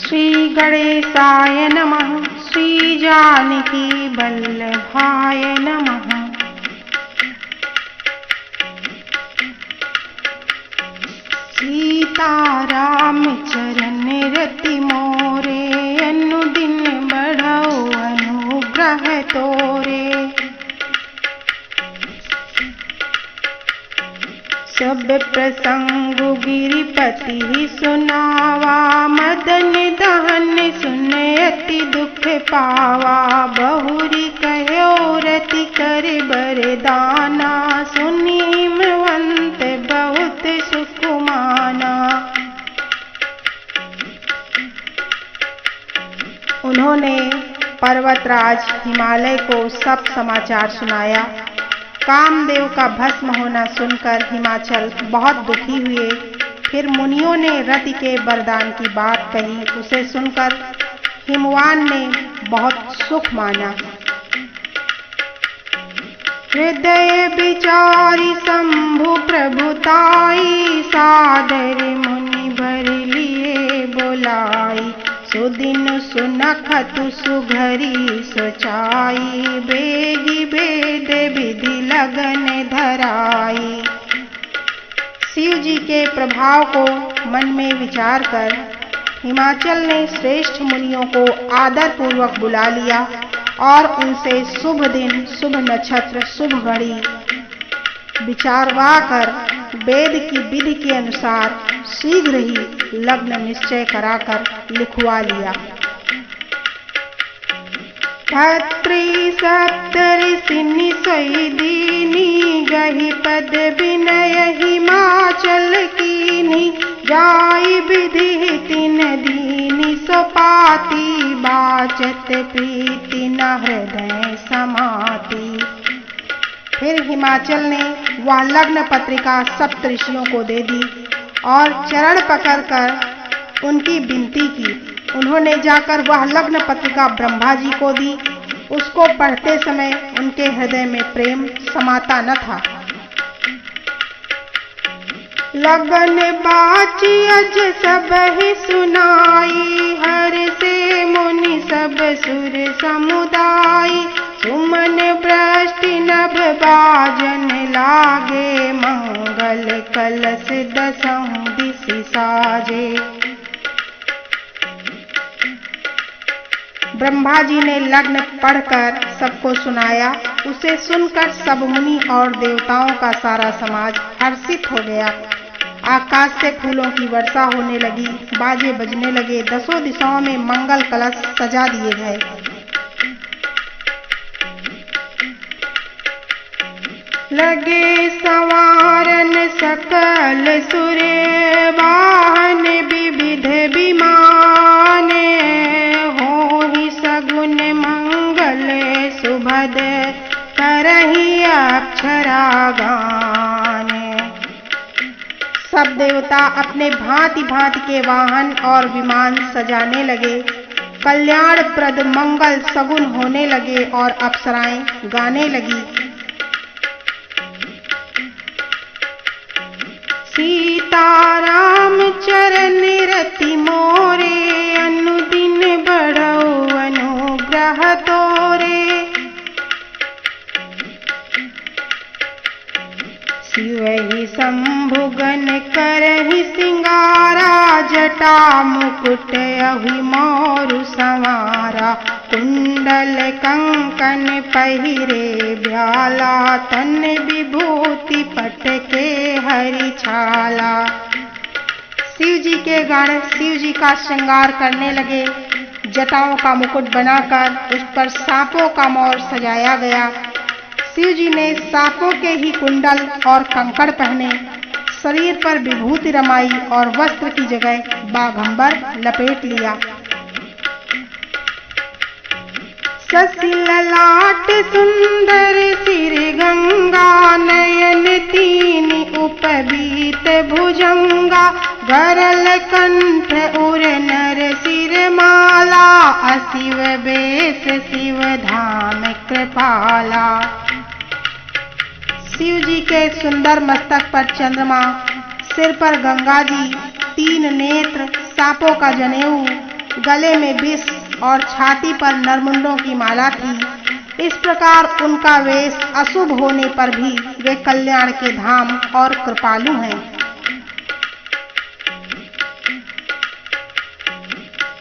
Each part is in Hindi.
श्री गणेशाय नमः। श्री जानकी वल्लभाय नमः। सीताराम चरण रति मोरे, अनुदिन बढ़ाओ अनुग्रह तोरे। सब प्रसंग गिरिपति सुनावा, मदन दहन सुन अति दुख पावा। बहुरी कहो रति कर बरदाना, सुनी हिमवंत बहुत सुख माना। उन्होंने पर्वतराज हिमालय को सब समाचार सुनाया। कामदेव का भस्म होना सुनकर हिमाचल बहुत दुखी हुए। फिर मुनियों ने रति के वरदान की बात कही। उसे सुनकर हिमवान ने बहुत सुख माना। हृदय विचारी शंभु प्रभुताई, सादर मुनि भर लिए बोलाई। सुदिन सुनखतु सुघरी सोचाई, बेगी वेद विधि लगन धराई। शिव जी के प्रभाव को मन में विचार कर हिमाचल ने श्रेष्ठ मुनियों को आदर पूर्वक बुला लिया और उनसे शुभ दिन, शुभ नक्षत्र, शुभ घड़ी विचारवा कर वेद की विधि के अनुसार शीघ्र ही लग्न निश्चय कराकर लिखवा लिया। भद्री सप्तऋषि सोई दीनी, गहि पद विनय हिमाचल कीनी। जाई विधि तिन दीनी, सोपाती बाचत प्रीति न हृदय समाती। फिर हिमाचल ने वह लग्न पत्रिका सप्तऋषियों को दे दी और चरण पकड़कर उनकी विनती की। उन्होंने जाकर वह लग्न पत्रिका ब्रह्मा जी को दी। उसको पढ़ते समय उनके हृदय में प्रेम समाता न था। लगन बाची अज सब ही सुनाई, हर से मुनि सब सुर समुदाय। सुमन वृष्टि नभ बाजन लागे, मंगल कलश दसहु दिशि साजे। ब्रह्मा जी ने लग्न पढ़कर सबको सुनाया। उसे सुनकर सब मुनि और देवताओं का सारा समाज हर्षित हो गया। आकाश से फूलों की वर्षा होने लगी, बाजे बजने लगे, दसों दिशाओं में मंगल कलश सजा दिए गए। लगे संवारन सकल सुर, वाहन विविध विमान। होहि सगुन मंगल सुभद, करहि अक्षरा गान। सब देवता अपने भांति भांति के वाहन और विमान सजाने लगे। कल्याणप्रद मंगल सगुन होने लगे और अप्सराएं गाने लगी। सीताराम चरण रति मोरे, अनुदिन बढ़ो अनुग्रह तोरे। शिवहि शंभुगन करहि सिंगारा, जटा मुकुट अहि मोरु संवारा। कुंडल कंकन पहिरे भ्याला, तन विभूति पटके हरि छाला। शिव जी के गण शिव जी का श्रृंगार करने लगे। जटाओं का मुकुट बनाकर उस पर सांपों का मोर सजाया गया। शिव जी ने सांपों के ही कुंडल और कंकड़ पहने, शरीर पर विभूति रमाई और वस्त्र की जगह बाघंबर लपेट लिया। शशि ललाट सुंदर सिर गंगा, नयन तीन उपबीत भुजंगा। गरल कंठ उर नर सिर माला, अशिव बेश शिव धाम कृपाला। शिव जी के सुंदर मस्तक पर चंद्रमा, सिर पर गंगा जी, तीन नेत्र, सांपों का जनेऊ, गले में विष और छाती पर नरमुंडों की माला थी। इस प्रकार उनका वेश अशुभ होने पर भी वे कल्याण के धाम और कृपालु हैं।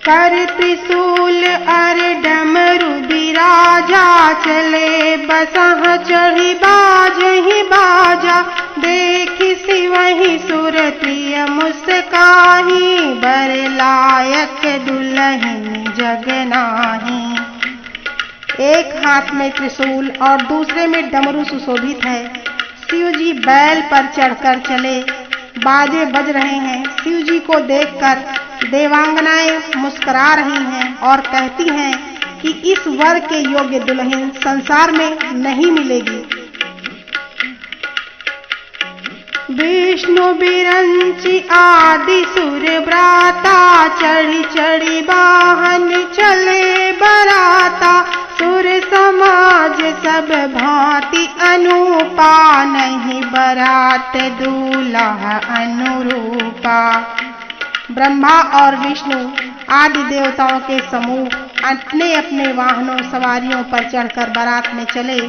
कर त्रिशूल अर डमरू बिराजा, चले बसह चढ़ी बाजहि बाजा, देखि सिवहि सुर प्रिय मुस्काही, बर लायक दुल्हन जग नाही। एक हाथ में त्रिशूल और दूसरे में डमरू सुशोभित है। शिव जी बैल पर चढ़कर चले, बाजे बज रहे हैं। शिव जी को देखकर देवांगनाएं मुस्कुरा रही हैं और कहती हैं कि इस वर के योग्य दुल्हन संसार में नहीं मिलेगी। विष्णु बिरंची आदि सुर ब्राता, चढ़ी चढ़ी वाहन चले बराता, सुर समाज सब भांति अनुपा, नहीं बरात दूल्हा अनुरूपा। ब्रह्मा और विष्णु आदि देवताओं के समूह अपने अपने वाहनों सवारियों पर चढ़कर बारात में चले।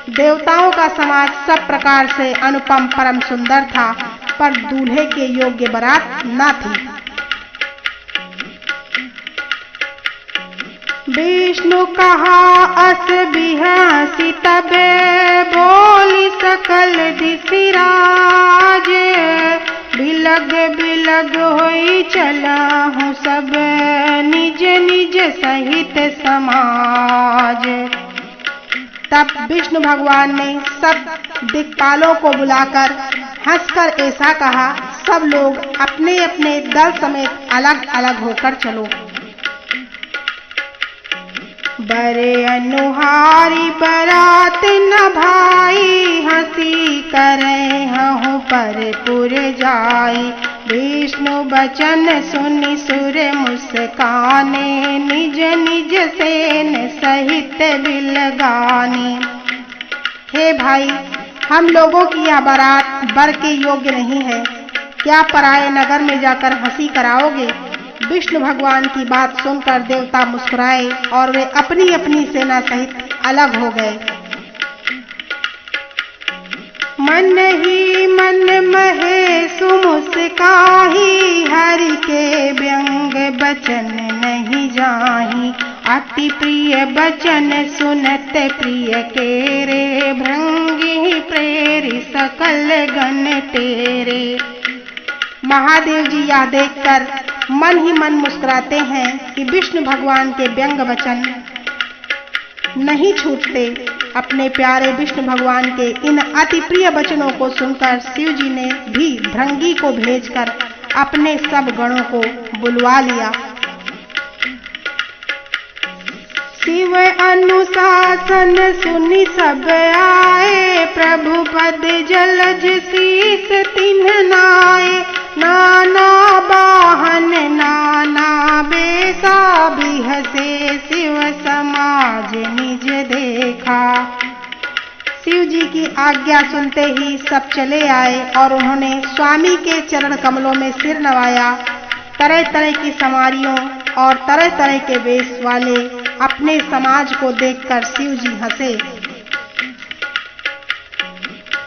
देवताओं का समाज सब प्रकार से अनुपम परम सुंदर था, पर दूल्हे के योग्य बारात न थी। विष्णु कहा अस बिहसी तबे, बोली सकल दिसिराज, बिलग बिलग होई चला हूँ सब, निज निज सहित समाज। तब विष्णु भगवान ने सब दिक्पालों को बुलाकर हंसकर ऐसा कहा, सब लोग अपने अपने दल समेत अलग अलग होकर चलो। बरे अनुहारी बरात न भाई, हंसी करे हूँ पर पुर जाई, विष्णु बचन सुनि सुर मुस्काने, निज निज सेन सहित बिलगाने। हे भाई, हम लोगों की यह बारात बर के योग्य नहीं है, क्या पराये नगर में जाकर हंसी कराओगे? विष्णु भगवान की बात सुनकर देवता मुस्कुराए और वे अपनी अपनी सेना सहित अलग हो गए। मन ही मन महेश मुस्काही, हरि के व्यंग बचन नहीं जाही, अति प्रिय बचन सुनत प्रिय के रे, भृंगी प्रेरि सकल गण तेरे। महादेव जी यह देखकर मन ही मन मुस्कुराते हैं कि विष्णु भगवान के व्यंग वचन नहीं छूटते। अपने प्यारे विष्णु भगवान के इन अति प्रिय वचनों को सुनकर शिव जी ने भी भृंगी को भेजकर अपने सब गणों को बुलवा लिया। शिव अनुशासन सुनि सब आए, प्रभु पद जलज शीस तिन्ह नाए, नाना वाहन नाना बेसा, बिहसे शिव समाज निज देखा। शिव जी की आज्ञा सुनते ही सब चले आए और उन्होंने स्वामी के चरण कमलों में सिर नवाया। तरह तरह की सवारियों और तरह तरह के वेश वाले अपने समाज को देखकर शिव जी हंसे।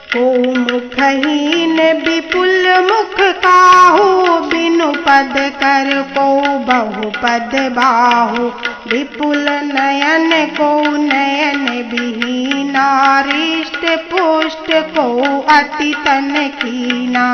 को मुखहीन विपुल मुख काहू, बिनु पद कर को बहु पद बाहु, विपुल नयन को नयन विहीना, रिष्ट पुष्ट को अति तन कीना।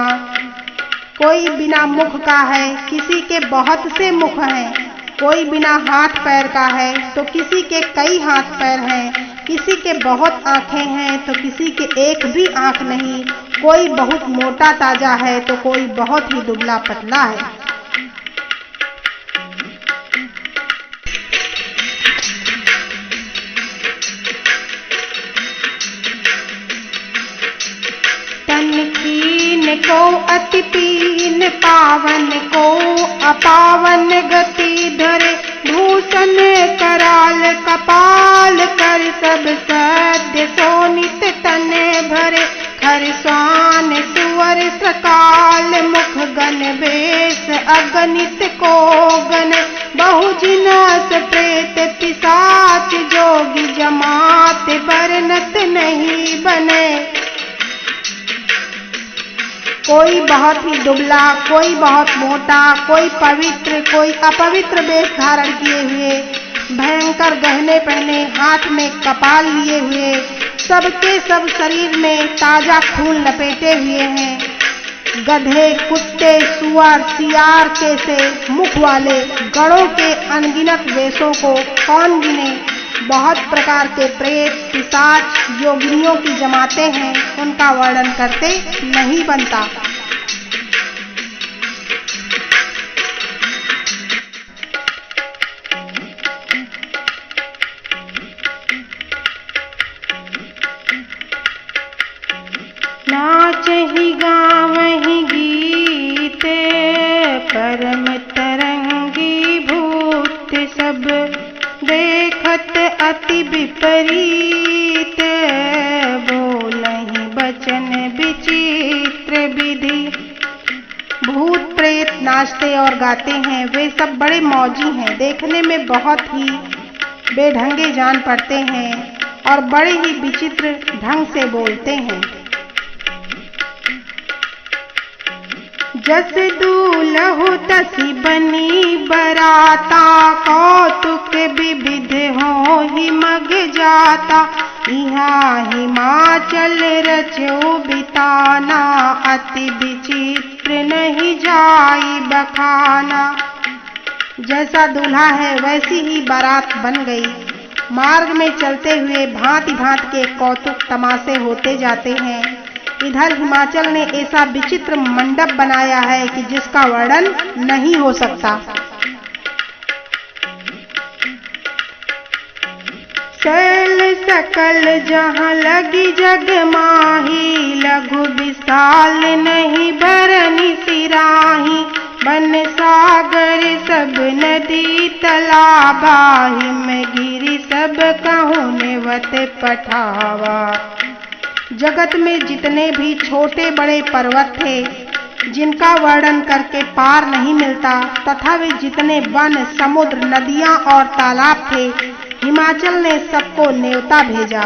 कोई बिना मुख का है, किसी के बहुत से मुख हैं, कोई बिना हाथ पैर का है तो किसी के कई हाथ पैर हैं, किसी के बहुत आंखें हैं तो किसी के एक भी आंख नहीं, कोई बहुत मोटा ताजा है तो कोई बहुत ही दुबला पतला है। तन को अति पीन, पावन को अपावन गति धरे, भूषण कराल कपाल कर सब सद्य सोनित तन भरे, खर स्वान सुवर सकाल मुख गण बेश अगणित को गण, बहु बहु जिनस प्रेत पिशाच जोगी जमात बरनत नहीं बने। कोई बहुत ही दुबला, कोई बहुत मोटा, कोई पवित्र, कोई अपवित्र वेश धारण किए हुए, भयंकर गहने पहने, हाथ में कपाल लिए हुए, सबके सब शरीर में ताजा खून लपेटे हुए हैं। गधे, कुत्ते, सुअर, सियार के से मुख वाले गणों के अनगिनत वेशों को कौन गिने। बहुत प्रकार के प्रेत, पिशाच, योगिनियों की जमातें हैं, उनका वर्णन करते नहीं बनता। नाचहि गावहि गीत परम तरंगी भूत सब, देखत अति विपरीत बोलहि बचन विचित्र विधि। भूत प्रेत नाचते और गाते हैं, वे सब बड़े मौजी हैं, देखने में बहुत ही बेढंगे जान पड़ते हैं और बड़े ही विचित्र ढंग से बोलते हैं। जस दूलहु तसी बनी बराता, कौतुक विविध हो ही मग जाता। यहाँ हिमाचल रचो बिताना, अति विचित्र नहीं जाई बखाना। जैसा दूल्हा है वैसी ही बारात बन गई। मार्ग में चलते हुए भांति भांति के कौतुक तमाशे होते जाते हैं। इधर हिमाचल ने ऐसा विचित्र मंडप बनाया है कि जिसका वर्णन नहीं हो सकता। शैल सकल जहाँ लगी जग माही, लघु विशाल नहीं भरनी सिराही। बन सागर सब नदी तालाबा, हिम गिरी सब कहूँ नेवत पठावा। जगत में जितने भी छोटे बड़े पर्वत थे जिनका वर्णन करके पार नहीं मिलता, तथा वे जितने वन, समुद्र, नदियां और तालाब थे, हिमाचल ने सबको न्योता भेजा।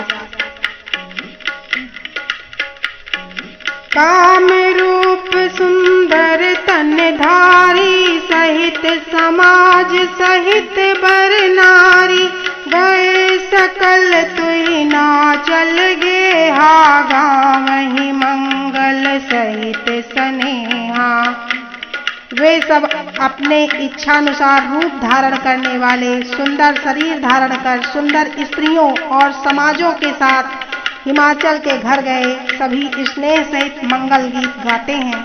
काम रूप सुंदर तनधारी, सहित समाज सहित बर नारी। गए सकल तुहि नाचल गे, हा गावहि मंगल सहित स्नेहा। वे सब अपने इच्छानुसार रूप धारण करने वाले, सुंदर शरीर धारण कर सुंदर स्त्रियों और समाजों के साथ हिमाचल के घर गए। सभी स्नेह सहित मंगल गीत गाते हैं।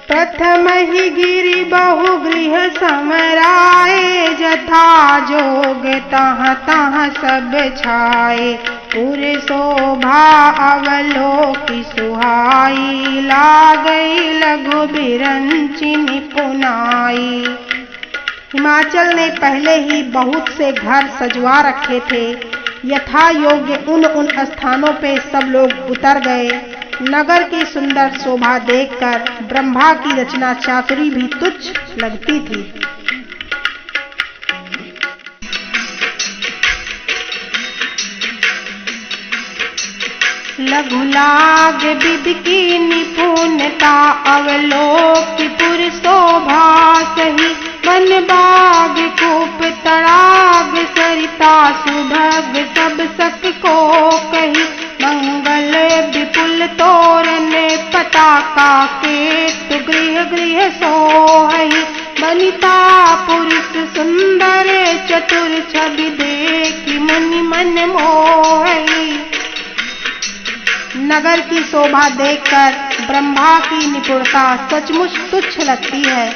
प्रथम ही गिरि बहु गृह समराए, जथा जोग तहाँ तहाँ सब छाए। पुर शोभा अवलोकि सुहाई, लागई लघु बिरंचि निपुनाई। हिमाचल ने पहले ही बहुत से घर सजवा रखे थे। यथा योग्य उन स्थानों पे सब लोग उतर गए। नगर की सुंदर शोभा देखकर ब्रह्मा की रचना चातुरी भी तुच्छ लगती थी। लघु लाग विधि की निपुणता, अवलोक पुर शोभा सही। वन बाग कूप तड़ाग सरिता, सुभग सब सक को कही। मंगल विपुल तोरण पताका, केतु गृह गृह सोहई। बनिता पुरुष सुंदर चतुर, छवि देखी मुनि मन मोहई। नगर की शोभा देखकर ब्रह्मा की निपुणता सचमुच तुच्छ लगती है।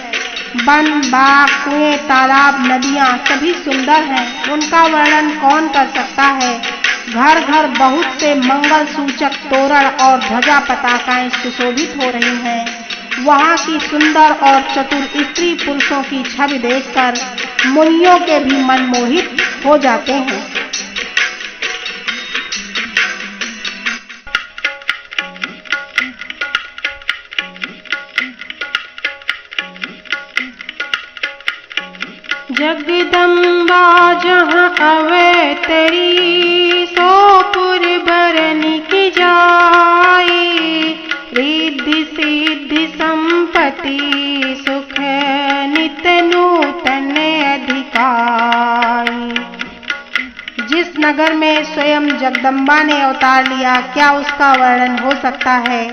वन, बाग, कुएं, तालाब, नदियां सभी सुंदर हैं, उनका वर्णन कौन कर सकता है। घर घर बहुत से मंगल सूचक तोरण और ध्वजा पताकाएं सुशोभित हो रही हैं। वहां की सुंदर और चतुर स्त्री पुरुषों की छवि देखकर मुनियों के भी मन मोहित हो जाते हैं। जगदम्बा जहाँ अवतरी, सोपुर बरनी की जाई। रिद्धि सिद्धि संपत्ति सुख नित नूतन अधिकाई। जिस नगर में स्वयं जगदम्बा ने अवतार लिया, क्या उसका वर्णन हो सकता है।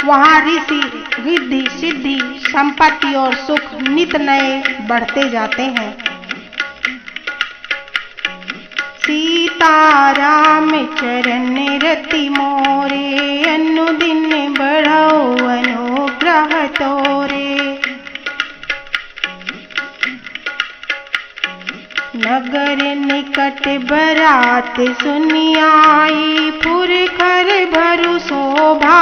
वहाँ ऋषि रिद्धि सिद्धि संपत्ति और सुख नित नए बढ़ते जाते हैं। सीताराम चरण रति मोरे, अनुदिन बढ़ो अनुग्रह तोरे। नगर निकट बरात सुनि आई, पुरखर भरु शोभा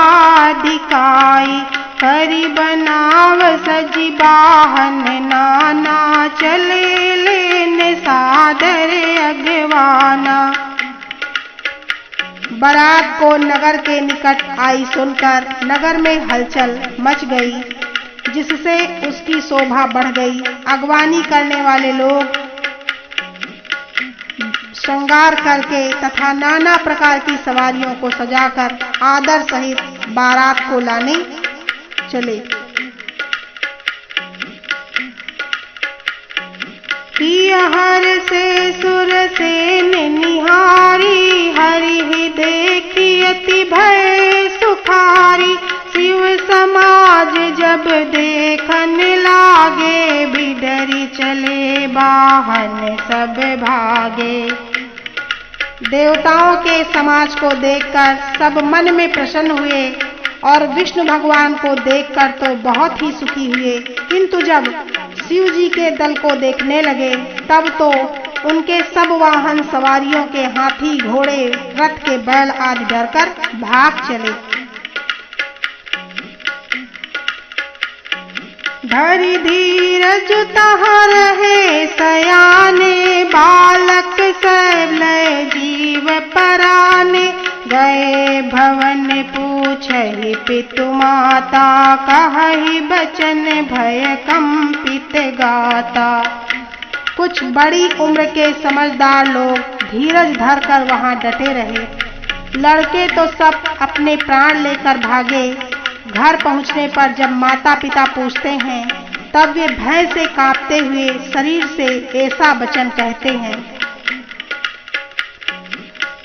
दिखाई। करि बनाव सजि बाहन नाना, चले लेन सादर अगवाना। बारात को नगर के निकट आई सुनकर नगर में हलचल मच गई, जिससे उसकी शोभा बढ़ गई। अगवानी करने वाले लोग श्रृंगार करके तथा नाना प्रकार की सवारियों को सजाकर आदर सहित बारात को लाने चले। हर से सुर सेन निहारी, हरि देखी अति भय सुखारी। शिव समाज जब देखन लागे, बिडरी चले बाहन सब भागे। देवताओं के समाज को देखकर सब मन में प्रसन्न हुए और विष्णु भगवान को देखकर तो बहुत ही सुखी हुए, किंतु जब शिव जी के दल को देखने लगे तब तो उनके सब वाहन सवारियों के हाथी घोड़े रथ के बैल आदि डरकर भाग चले। धरि धीरज तहाँ रहे सयाने, बालक सरलय जीव पराने। गए भवन पूछहि पितु माता, कहहि बचन भय कंपित गाता। कुछ बड़ी उम्र के समझदार लोग धीरज धरकर वहां डटे रहे। लड़के तो सब अपने प्राण लेकर भागे। घर पहुंचने पर जब माता पिता पूछते हैं तब वे भय से कांपते हुए शरीर से ऐसा वचन कहते हैं।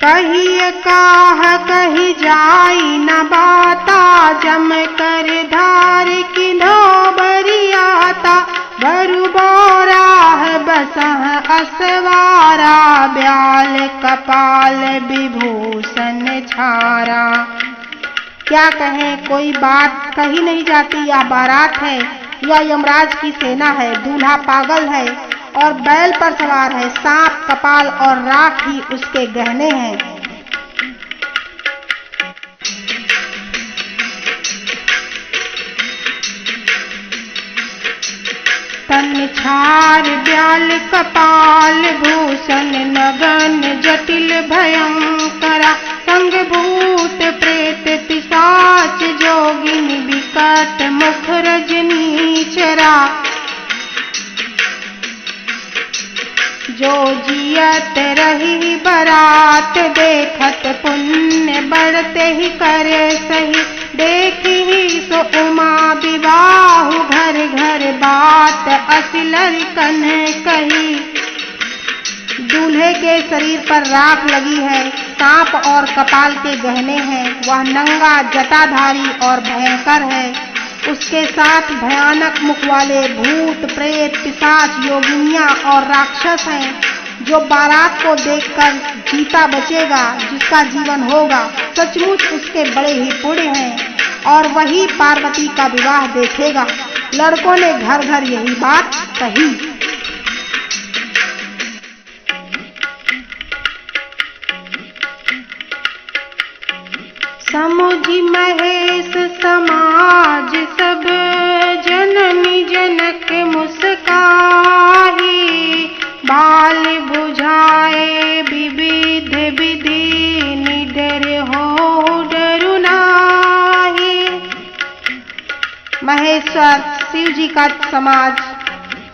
कही काह कही जाई न बाता, जम कर धार किन्हो बरियाता। बरु बोराह बसह असवारा, ब्याल कपाल विभूषण छारा। क्या कहें, कोई बात कही नहीं जाती। या बारात है या यमराज की सेना है। दूल्हा पागल है और बैल पर सवार है। सांप कपाल और राख ही उसके गहने हैं। तन छार ब्याल कपाल भूषण, नगन जटिल भयंकरा। संग भूत प्रेत पिशाच जोगिनी, विकट मुख रजनी चरा। जो जियत रही बरात, देखत पुण्य बढ़ते ही करे सही। देखी ही सो उमा विवाहु, घर घर बात असिलर कन कही। दूल्हे के शरीर पर राख लगी है, सांप और कपाल के गहने हैं। वह नंगा जटाधारी और भयंकर है। उसके साथ भयानक मुख वाले भूत प्रेत पिशाच योगिनियां और राक्षस हैं। जो बारात को देखकर जीता बचेगा, जिसका जीवन होगा, सचमुच उसके बड़े ही पुण्य हैं और वही पार्वती का विवाह देखेगा। लड़कों ने घर घर यही बात कही। समुझी महेश समाज सब, जननी जनक मुस्काही। बाल बुझाए विविध विधि, निडर हो डरु नाहि। महेश्वर शिव जी का समाज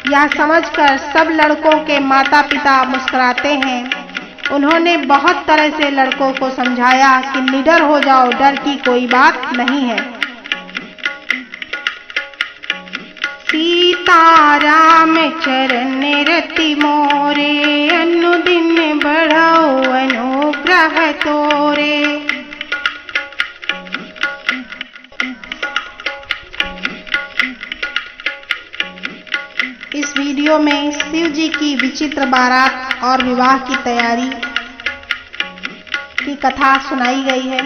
यह समझकर सब लड़कों के माता पिता मुस्कुराते हैं। उन्होंने बहुत तरह से लड़कों को समझाया कि निडर हो जाओ, डर की कोई बात नहीं है। सीताराम चरण रति मोरे, अनुदिन बढ़ाओ अनुग्रह तोरे। इस वीडियो में शिव जी की विचित्र बारात और विवाह की तैयारी की कथा सुनाई गई है।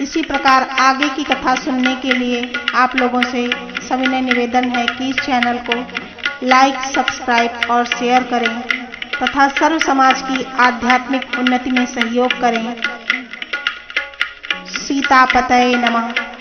इसी प्रकार आगे की कथा सुनने के लिए आप लोगों से सविनय निवेदन है कि इस चैनल को लाइक, सब्सक्राइब और शेयर करें तथा सर्व समाज की आध्यात्मिक उन्नति में सहयोग करें। सीतापतये नमः।